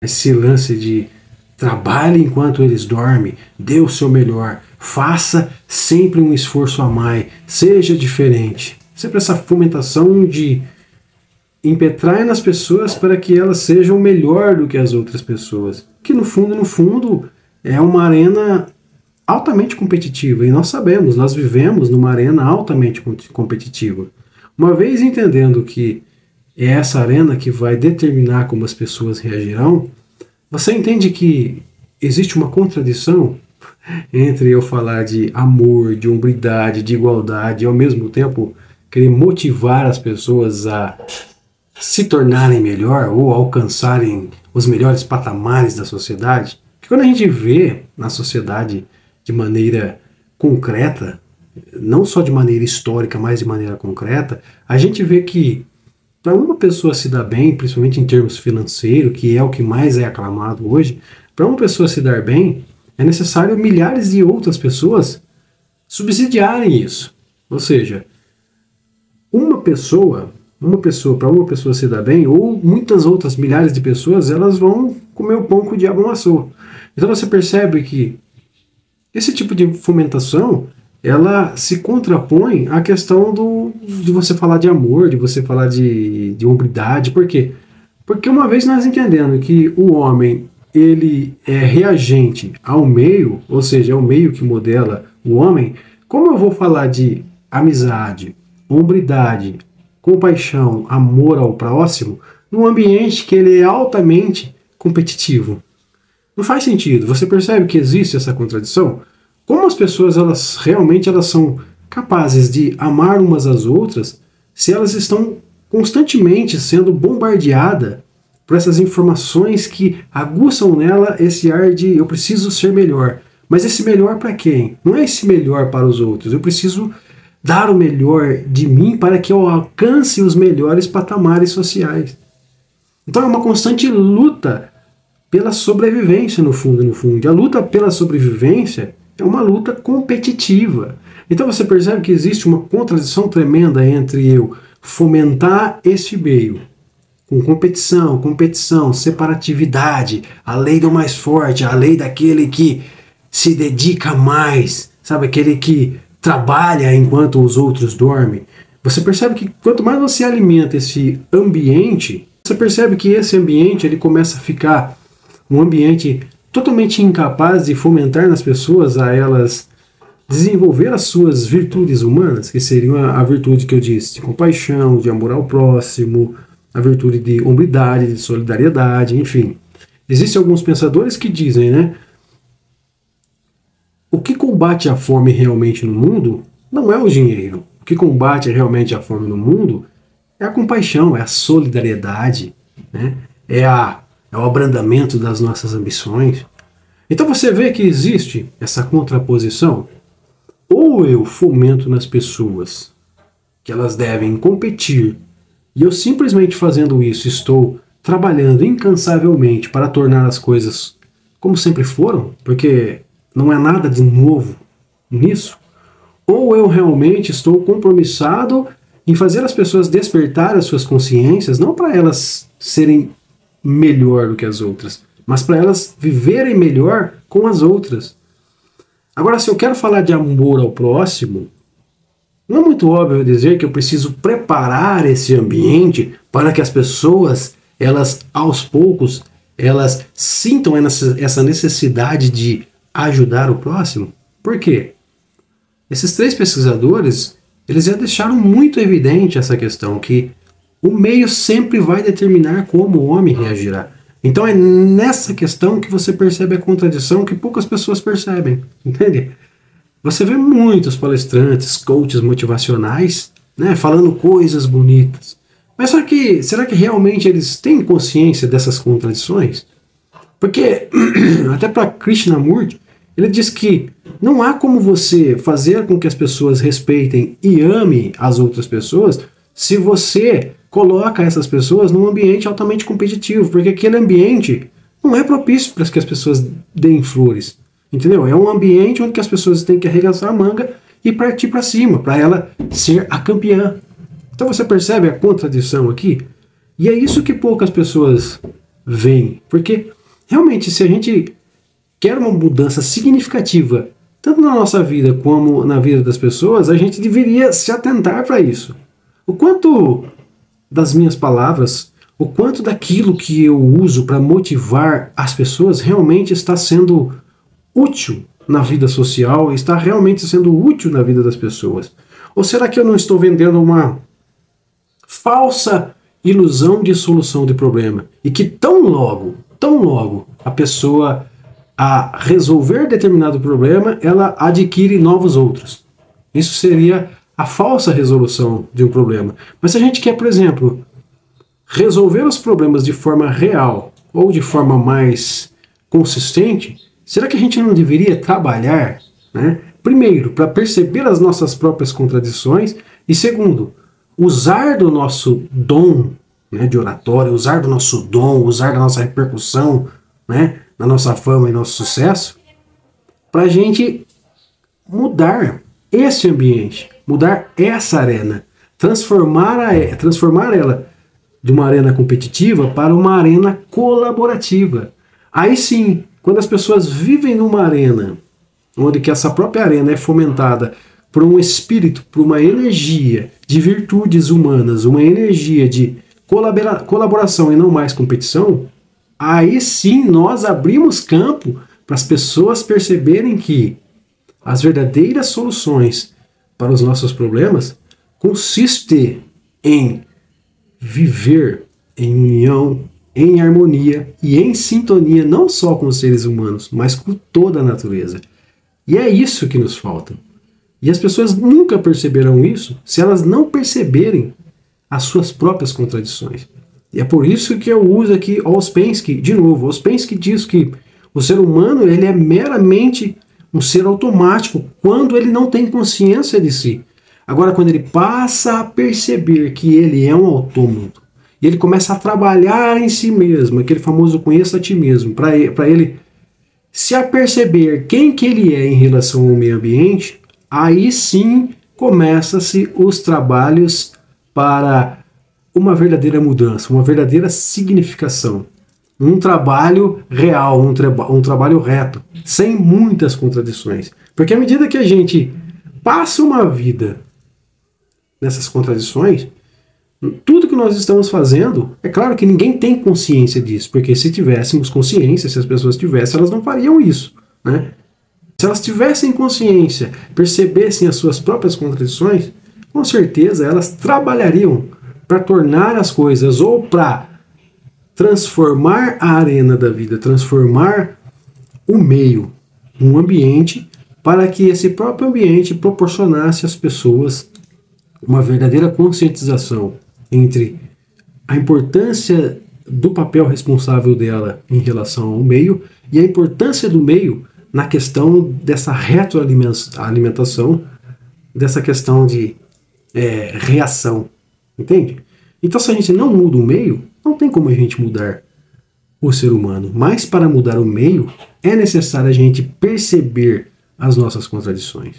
esse lance de trabalhe enquanto eles dormem, dê o seu melhor, faça sempre um esforço a mais, seja diferente. Sempre essa fomentação de impetrar nas pessoas para que elas sejam melhor do que as outras pessoas. Que no fundo, é uma arena altamente competitiva. E nós sabemos, nós vivemos numa arena altamente competitiva. Uma vez entendendo que é essa arena que vai determinar como as pessoas reagirão, você entende que existe uma contradição entre eu falar de amor, de hombridade, de igualdade, e ao mesmo tempo querer motivar as pessoas a se tornarem melhor ou alcançarem os melhores patamares da sociedade? Porque quando a gente vê na sociedade de maneira concreta, não só de maneira histórica, mas de maneira concreta, a gente vê que para uma pessoa se dar bem, principalmente em termos financeiros, que é o que mais é aclamado hoje, para uma pessoa se dar bem, é necessário milhares de outras pessoas subsidiarem isso. Ou seja, para uma pessoa se dar bem, ou muitas outras milhares de pessoas, elas vão comer o pão que o diabo amassou. Então você percebe que esse tipo de fomentação, ela se contrapõe à questão de você falar de amor, de você falar de hombridade. Por quê? Porque uma vez nós entendendo que o homem ele é reagente ao meio, ou seja, é o meio que modela o homem, como eu vou falar de amizade, hombridade, compaixão, amor ao próximo, num ambiente que ele é altamente competitivo? Não faz sentido. Você percebe que existe essa contradição? Como as pessoas elas são capazes de amar umas às outras se elas estão constantemente sendo bombardeadas por essas informações que aguçam nela esse ar de eu preciso ser melhor. Mas esse melhor para quem? Não é esse melhor para os outros. Eu preciso dar o melhor de mim para que eu alcance os melhores patamares sociais. Então é uma constante luta pela sobrevivência, no fundo. E a luta pela sobrevivência é uma luta competitiva. Então você percebe que existe uma contradição tremenda entre eu fomentar esse meio com competição, separatividade, a lei do mais forte, a lei daquele que se dedica mais, sabe, aquele que trabalha enquanto os outros dormem. Você percebe que quanto mais você alimenta esse ambiente, você percebe que esse ambiente ele começa a ficar um ambiente totalmente incapaz de fomentar nas pessoas a elas desenvolver as suas virtudes humanas, que seriam a virtude que eu disse, de compaixão, de amor ao próximo, a virtude de hombridade, de solidariedade, enfim. Existem alguns pensadores que dizem, né, o que combate a fome realmente no mundo não é o dinheiro. O que combate realmente a fome no mundo é a compaixão, é a solidariedade, né, é o abrandamento das nossas ambições. Então você vê que existe essa contraposição. Ou eu fomento nas pessoas que elas devem competir, e eu simplesmente fazendo isso estou trabalhando incansavelmente para tornar as coisas como sempre foram, porque não é nada de novo nisso. Ou eu realmente estou compromissado em fazer as pessoas despertar as suas consciências, não para elas serem melhor do que as outras, mas para elas viverem melhor com as outras. Agora, se eu quero falar de amor ao próximo, não é muito óbvio dizer que eu preciso preparar esse ambiente para que as pessoas, elas aos poucos, elas sintam essa necessidade de ajudar o próximo? Por quê? Esses três pesquisadores, eles já deixaram muito evidente essa questão, que o meio sempre vai determinar como o homem reagirá. Então é nessa questão que você percebe a contradição que poucas pessoas percebem, entende? Você vê muitos palestrantes, coaches motivacionais, né, falando coisas bonitas. Mas será que realmente eles têm consciência dessas contradições? Porque até para Krishnamurti, ele diz que não há como você fazer com que as pessoas respeitem e amem as outras pessoas se você coloca essas pessoas num ambiente altamente competitivo, porque aquele ambiente não é propício para que as pessoas deem flores, entendeu? É um ambiente onde as pessoas têm que arregaçar a manga e partir para cima, para ela ser a campeã. Então você percebe a contradição aqui? E é isso que poucas pessoas vem. Porque realmente, se a gente quer uma mudança significativa, tanto na nossa vida como na vida das pessoas, a gente deveria se atentar para isso. O quanto das minhas palavras, o quanto daquilo que eu uso para motivar as pessoas realmente está sendo útil na vida social, está realmente sendo útil na vida das pessoas? Ou será que eu não estou vendendo uma falsa ilusão de solução de problema? E que tão logo a pessoa a resolver determinado problema, ela adquire novos outros. Isso seria a falsa resolução de um problema. Mas se a gente quer, por exemplo, resolver os problemas de forma real ou de forma mais consistente, será que a gente não deveria trabalhar, né, primeiro, para perceber as nossas próprias contradições e, segundo, usar do nosso dom, né, de oratória, usar do nosso dom, usar da nossa repercussão, né, na nossa fama e nosso sucesso, para a gente mudar esse ambiente, mudar essa arena, transformar ela de uma arena competitiva para uma arena colaborativa. Aí sim, quando as pessoas vivem numa arena, onde que essa própria arena é fomentada por um espírito, por uma energia de virtudes humanas, uma energia de colaboração e não mais competição, aí sim nós abrimos campo para as pessoas perceberem que as verdadeiras soluções para os nossos problemas consistem em viver em união, em harmonia e em sintonia não só com os seres humanos, mas com toda a natureza. E é isso que nos falta. E as pessoas nunca perceberão isso se elas não perceberem as suas próprias contradições. E é por isso que eu uso aqui Ouspensky, de novo. Ouspensky diz que o ser humano ele é meramente um ser automático quando ele não tem consciência de si. Agora, quando ele passa a perceber que ele é um autômato, e ele começa a trabalhar em si mesmo, aquele famoso conheça a ti mesmo, para ele se aperceber quem que ele é em relação ao meio ambiente, aí sim começa-se os trabalhos para uma verdadeira mudança, uma verdadeira significação. Um trabalho real, um trabalho reto, sem muitas contradições. Porque à medida que a gente passa uma vida nessas contradições, tudo que nós estamos fazendo, é claro que ninguém tem consciência disso, porque se tivéssemos consciência, se as pessoas tivessem, elas não fariam isso, né? Se elas tivessem consciência, percebessem as suas próprias contradições, com certeza elas trabalhariam para tornar as coisas ou para transformar a arena da vida, transformar o meio, um ambiente, para que esse próprio ambiente proporcionasse às pessoas uma verdadeira conscientização entre a importância do papel responsável dela em relação ao meio e a importância do meio na questão dessa retroalimentação, dessa questão de reação, entende? Então, se a gente não muda o meio, não tem como a gente mudar o ser humano. Mas para mudar o meio, é necessário a gente perceber as nossas contradições.